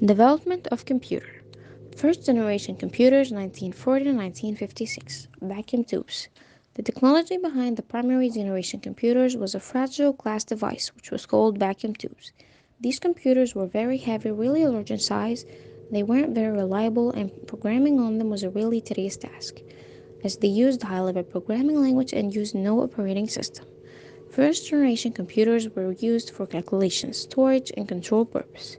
Development of computer. First generation computers 1940 to 1956. Vacuum tubes. The technology behind the primary generation computers was a fragile glass device which was called vacuum tubes. These computers were very heavy, really large in size. They weren't very reliable, and programming on them was a really tedious task, as they used high level programming language and used no operating system. First generation computers were used for calculation, storage, and control purpose.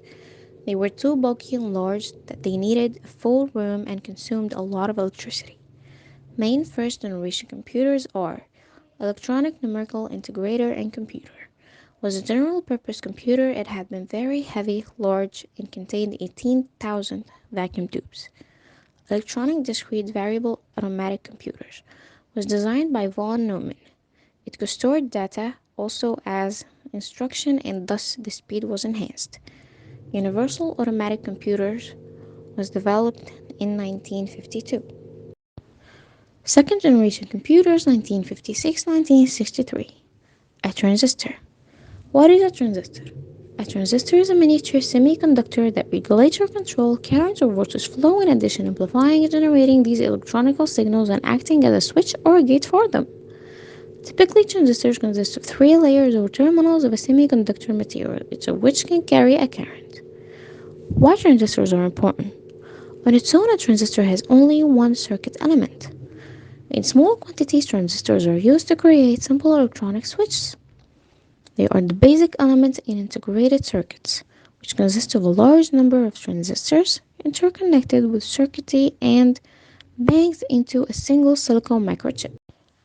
They were too bulky and large that they needed a full room and consumed a lot of electricity. Main first generation computers are electronic numerical integrator and computer. Was a general purpose computer. It had been very heavy, large, and contained 18,000 vacuum tubes. Electronic discrete variable automatic computers was designed by von Neumann. It could store data also as instruction, and thus the speed was enhanced. Universal automatic computers was developed in 1952. Second generation computers 1956-1963. A transistor. What is a transistor? A transistor is a miniature semiconductor that regulates or controls current or voltage flow, in addition amplifying and generating these electronical signals and acting as a switch or a gate for them. Typically, transistors consist of three layers or terminals of a semiconductor material, each of which can carry a current. Why transistors are important? On its own, a transistor has only one circuit element. In small quantities, transistors are used to create simple electronic switches. They are the basic element in integrated circuits, which consist of a large number of transistors interconnected with circuitry and banked into a single silicon microchip.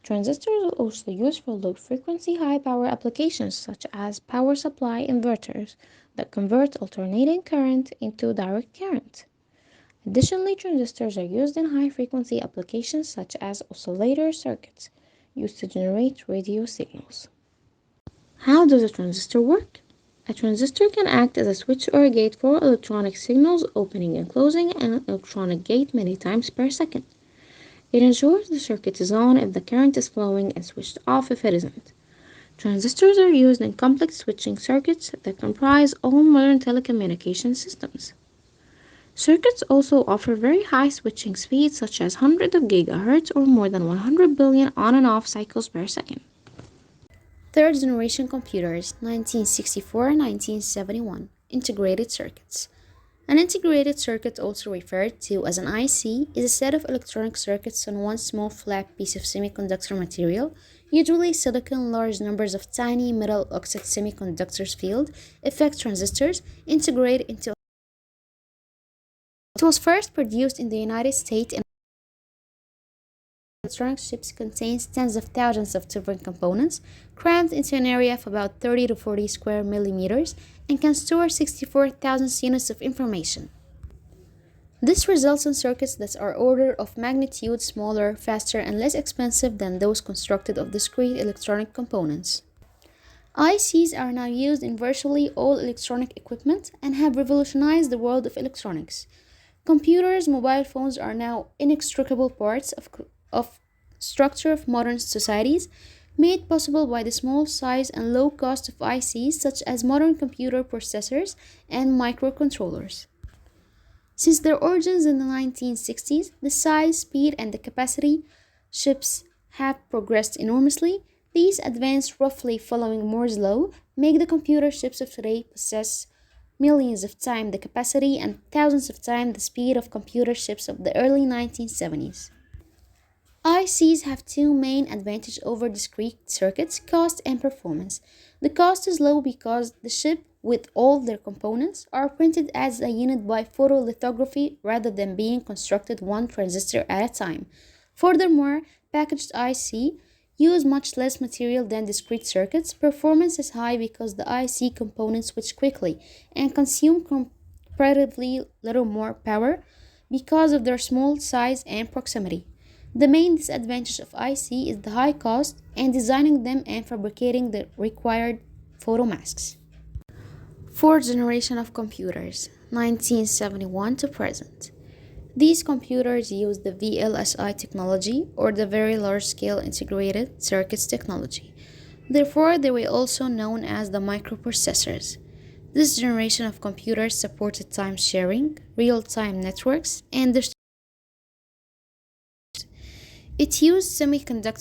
Transistors are also used for low frequency, high power applications such as power supply inverters that convert alternating current into direct current. Additionally, transistors are used in high frequency applications such as oscillator circuits used to generate radio signals. How does a transistor work? A transistor can act as a switch or a gate for electronic signals, opening and closing an electronic gate many times per second. It ensures the circuit is on if the current is flowing and switched off if it isn't. Transistors are used in complex switching circuits that comprise all modern telecommunication systems. Circuits also offer very high switching speeds, such as hundreds of gigahertz or more than 100 billion on and off cycles per second. Third generation computers, 1964-1971. Integrated circuits. An integrated circuit, also referred to as an IC, is a set of electronic circuits on one small flat piece of semiconductor material, usually silicon. Large numbers of tiny metal oxide semiconductors field effect transistors integrate into. It was first produced in the United States, and electronic chips contains tens of thousands of different components crammed into an area of about 30 to 40 square millimeters and can store 64,000 units of information. This results in circuits that are order of magnitude smaller, faster, and less expensive than those constructed of discrete electronic components. ICs are now used in virtually all electronic equipment and have revolutionized the world of electronics. Computers, mobile phones are now inextricable parts of structure of modern societies, made possible by the small size and low cost of ICs such as modern computer processors and microcontrollers. Since their origins in the 1960s, the size, speed, and the capacity chips have progressed enormously. These advances, roughly following Moore's law, make the computer chips of today possess millions of times the capacity and thousands of times the speed of computer chips of the early 1970s. ICs have two main advantages over discrete circuits: cost and performance. The cost is low because the chip with all their components are printed as a unit by photolithography rather than being constructed one transistor at a time. Furthermore, packaged IC use much less material than discrete circuits. Performance is high because the IC components switch quickly and consume comparatively little more power because of their small size and proximity. The main disadvantage of IC is the high cost and designing them and fabricating the required photomasks. Fourth generation of computers, 1971 to present. These computers use the VLSI technology, or the Very Large Scale Integrated Circuits technology. Therefore, they were also known as the microprocessors. This generation of computers supported time sharing, real time networks, and it used semiconductor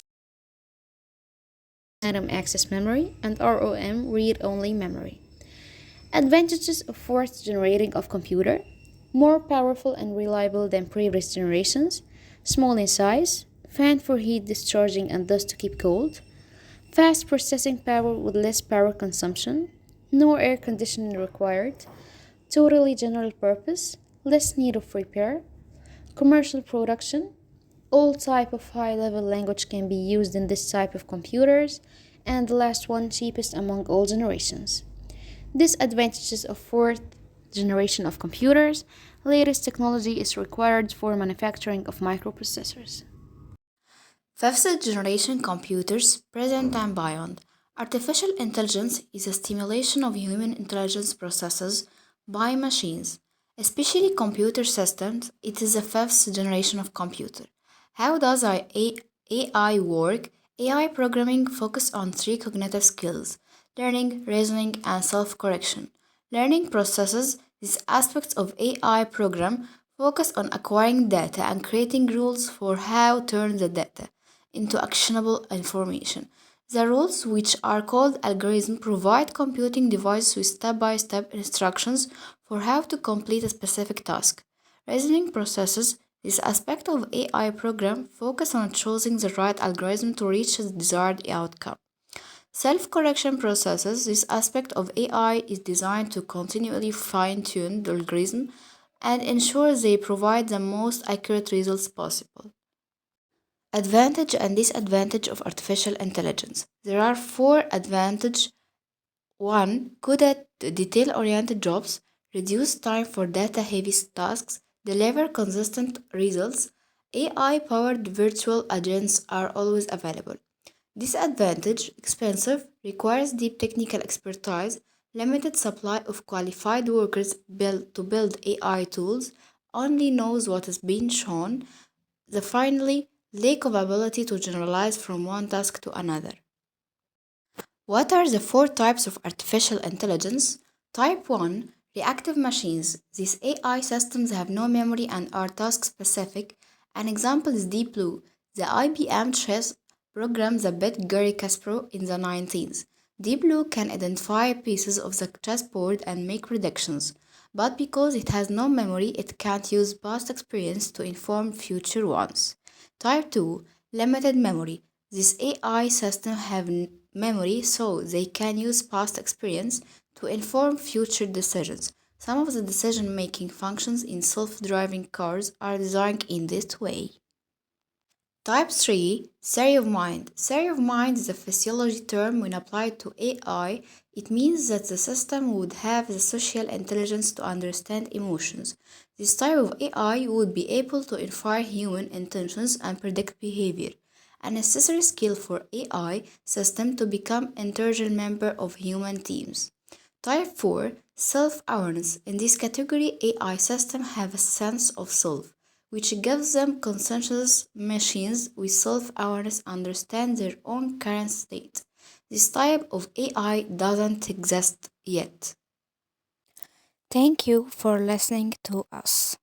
random access memory and ROM read only memory. Advantages of fourth generation of computer: more powerful and reliable than previous generations, small in size, fan for heat discharging and thus to keep cold, fast processing power with less power consumption, no air conditioning required, totally general purpose, less need of repair, commercial production, all type of high level language can be used in this type of computers, and the last one, cheapest among all generations. Disadvantages of fourth generation of computers: latest technology is required for manufacturing of microprocessors. Fifth generation computers, present and beyond. Artificial intelligence is a stimulation of human intelligence processes by machines, especially computer systems. It is the fifth generation of computer. How does AI work? AI programming focuses on three cognitive skills: learning, reasoning, and self correction. Learning processes. These aspects of AI program focus on acquiring data and creating rules for how to turn the data into actionable information. The rules, which are called algorithms, provide computing devices with step-by-step instructions for how to complete a specific task. Reasoning processes. This aspect of AI program focus on choosing the right algorithm to reach the desired outcome. Self-correction processes. This aspect of AI is designed to continually fine-tune the algorithm and ensure they provide the most accurate results possible. Advantage and disadvantage of artificial intelligence. There are four advantages. 1. Good at detail oriented jobs, reduce time for data heavy tasks, deliver consistent results. AI powered virtual agents are always available. Disadvantage: expensive, requires deep technical expertise, limited supply of qualified workers built to build AI tools, only knows what is being shown. The finally, lack of ability to generalize from one task to another. What are the four types of artificial intelligence? Type 1: reactive machines. These AI systems have no memory and are task specific. An example is Deep Blue, the IBM chess program that beat Garry Kasparov in the 19th. Deep Blue can identify pieces of the chessboard and make predictions, but because it has no memory, it can't use past experience to inform future ones. Type 2: limited memory. These AI systems have memory, so they can use past experience to inform future decisions. Some of the decision making functions in self driving cars are designed in this way. Type 3: Theory of mind. Theory of mind is a physiology term when applied to AI. It means that the system would have the social intelligence to understand emotions. This type of AI would be able to infer human intentions and predict behavior, a necessary skill for AI system to become integral member of human teams. Type 4: Self-awareness. In this category, AI systems have a sense of self, which gives them conscious machines with self-awareness understand their own current state. This type of AI doesn't exist yet. Thank you for listening to us.